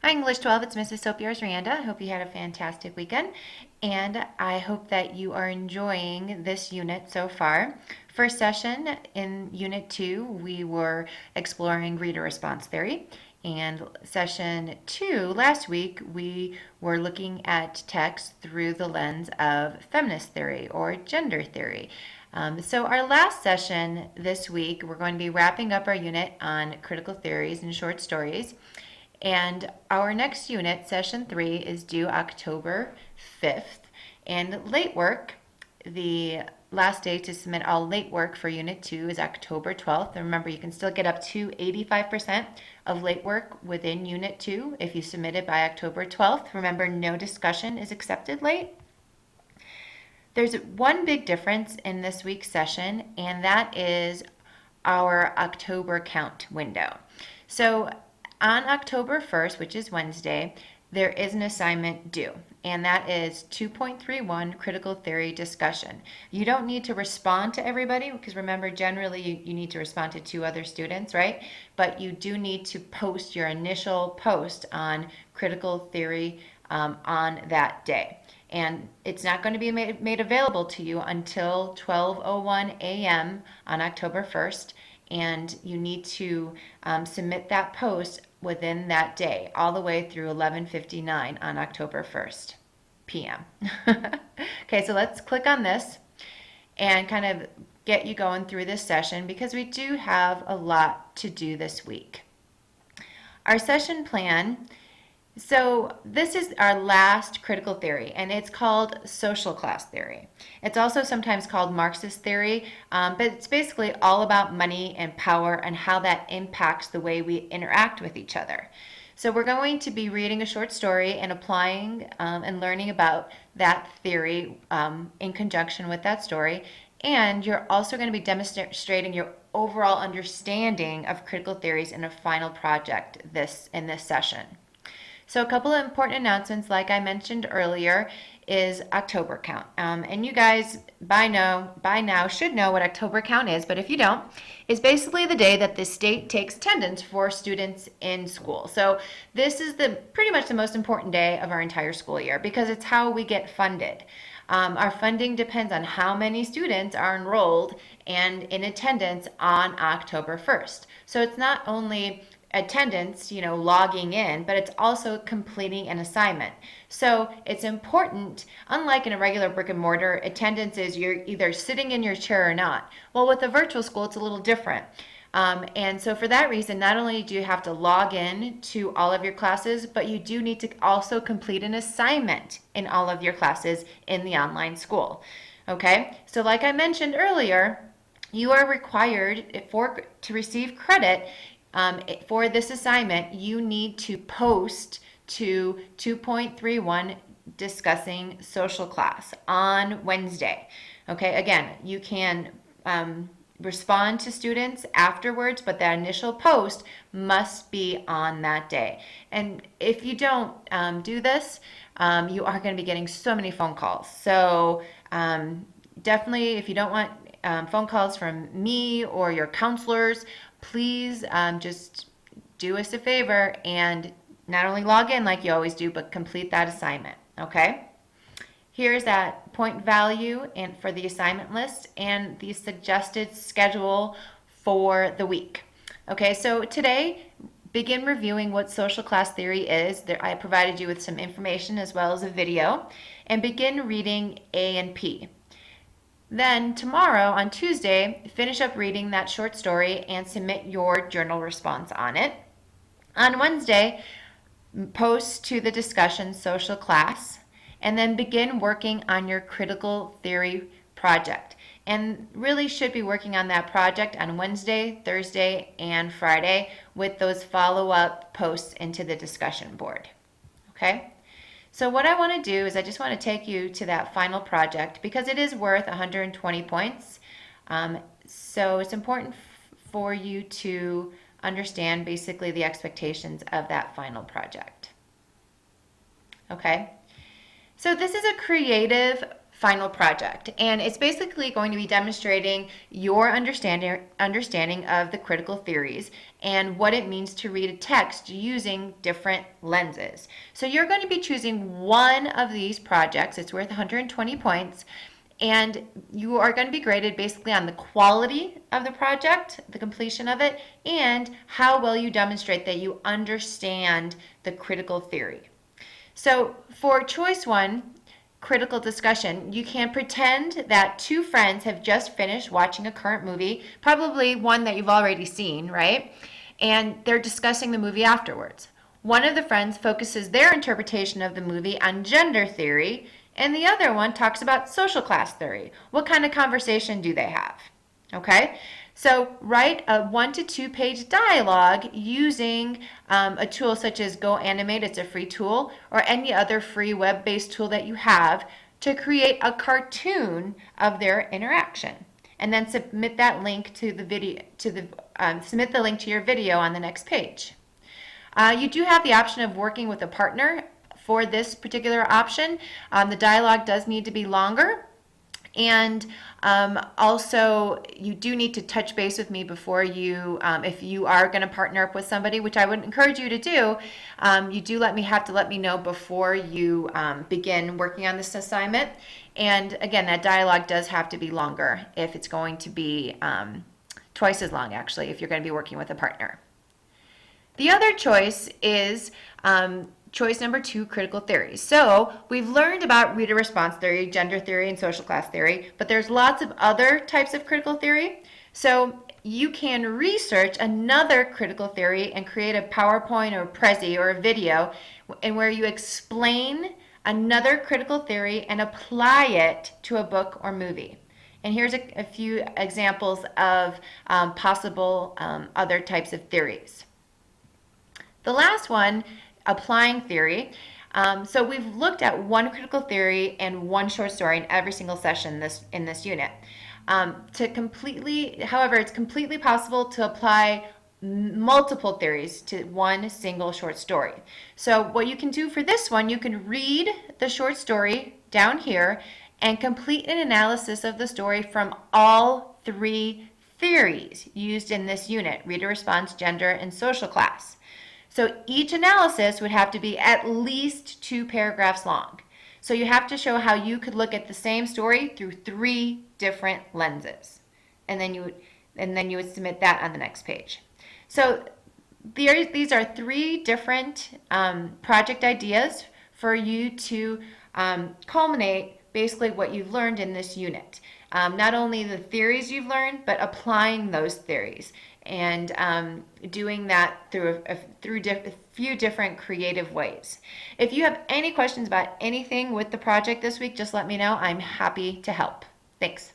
Hi, English 12. It's Mrs. Sopiarz-Rianda. I hope you had a fantastic weekend, and I hope that you are enjoying this unit so far. First session in Unit 2, we were exploring reader response theory, and session 2, last week, we were looking at text through the lens of feminist theory or gender theory. So our last session this week, we're going to be wrapping up our unit on critical theories and short stories. And our next unit, session 3, is due October 5th. And late work, the last day to submit all late work for unit 2 is October 12th. And remember, you can still get up to 85% of late work within unit 2 if you submit it by October 12th. Remember, no discussion is accepted late. There's one big difference in this week's session, and that is our October count window. So on October 1st, which is Wednesday, there is an assignment due, and that is 2.31 critical theory discussion. You don't need to respond to everybody, because remember, generally you need to respond to 2 other students, right? But you do need to post your initial post on critical theory on that day. And it's not going to be made available to you until 12:01 a.m. on October 1st. And you need to submit that post within that day, all the way through 11:59 on October 1st p.m. Okay, so let's click on this and kind of get you going through this session, because we do have a lot to do this week. Our session plan. So this is our last critical theory, and it's called social class theory. It's also sometimes called Marxist theory, but it's basically all about money and power and how that impacts the way we interact with each other. So we're going to be reading a short story and applying and learning about that theory in conjunction with that story. And you're also going to be demonstrating your overall understanding of critical theories in a final project in this session. So a couple of important announcements, like I mentioned earlier, is October count. And you guys by now should know what October count is, but if you don't, it's basically the day that the state takes attendance for students in school. So this is pretty much the most important day of our entire school year, because it's how we get funded. Our funding depends on how many students are enrolled and in attendance on October 1st. So it's not only attendance, logging in, but it's also completing an assignment. So it's important, unlike in a regular brick and mortar, attendance is you're either sitting in your chair or not. Well, with a virtual school, it's a little different. And so for that reason, not only do you have to log in to all of your classes, but you do need to also complete an assignment in all of your classes in the online school. Okay, so like I mentioned earlier, you are required to receive credit for this assignment. You need to post to 2.31 discussing social class on Wednesday. Okay, again, you can respond to students afterwards, but that initial post must be on that day. And if you don't do this, you are going to be getting so many phone calls. So definitely, if you don't want phone calls from me or your counselors, please just do us a favor and not only log in like you always do, but complete that assignment, okay? Here's that point value and for the assignment list and the suggested schedule for the week. Okay, so today, begin reviewing what social class theory is. I provided you with some information as well as a video, and begin reading A and P. Then tomorrow, on Tuesday, finish up reading that short story and submit your journal response on it. On Wednesday, post to the discussion social class, and then begin working on your critical theory project. And really should be working on that project on Wednesday, Thursday, and Friday with those follow-up posts into the discussion board. Okay? So what I want to do is I just want to take you to that final project, because it is worth 120 points. So it's important for you to understand basically the expectations of that final project. Okay, so this is a creative final project. And it's basically going to be demonstrating your understanding of the critical theories and what it means to read a text using different lenses. So you're going to be choosing one of these projects. It's worth 120 points. And you are going to be graded basically on the quality of the project, the completion of it, and how well you demonstrate that you understand the critical theory. So for choice one, critical discussion, you can pretend that two friends have just finished watching a current movie, probably one that you've already seen, right? And they're discussing the movie afterwards. One of the friends focuses their interpretation of the movie on gender theory, and the other one talks about social class theory. What kind of conversation do they have? Okay, so write a 1 to 2 page dialogue using a tool such as Go Animate, it's a free tool, or any other free web-based tool that you have to create a cartoon of their interaction. And then submit that link to the video, submit the link to your video on the next page. You do have the option of working with a partner for this particular option. The dialogue does need to be longer. And also, you do need to touch base with me before you, if you are going to partner up with somebody, which I would encourage you to do, you do have to let me know before you begin working on this assignment. And again, that dialogue does have to be longer if it's going to be twice as long, actually, if you're going to be working with a partner. The other choice is choice number 2, critical theories. So we've learned about reader response theory, gender theory, and social class theory, but there's lots of other types of critical theory. So you can research another critical theory and create a PowerPoint or Prezi or a video in where you explain another critical theory and apply it to a book or movie. And here's a few examples of possible other types of theories. The last one, applying theory. So we've looked at one critical theory and one short story in every single session in this unit. However, it's completely possible to apply multiple theories to one single short story. So what you can do for this one, you can read the short story down here and complete an analysis of the story from all 3 theories used in this unit: reader response, gender, and social class. So each analysis would have to be at least 2 paragraphs long. So you have to show how you could look at the same story through 3 different lenses. And then you would submit that on the next page. So these are 3 different project ideas for you to culminate basically what you've learned in this unit. Not only the theories you've learned, but applying those theories and doing that through a few different creative ways. If you have any questions about anything with the project this week, just let me know. I'm happy to help. Thanks.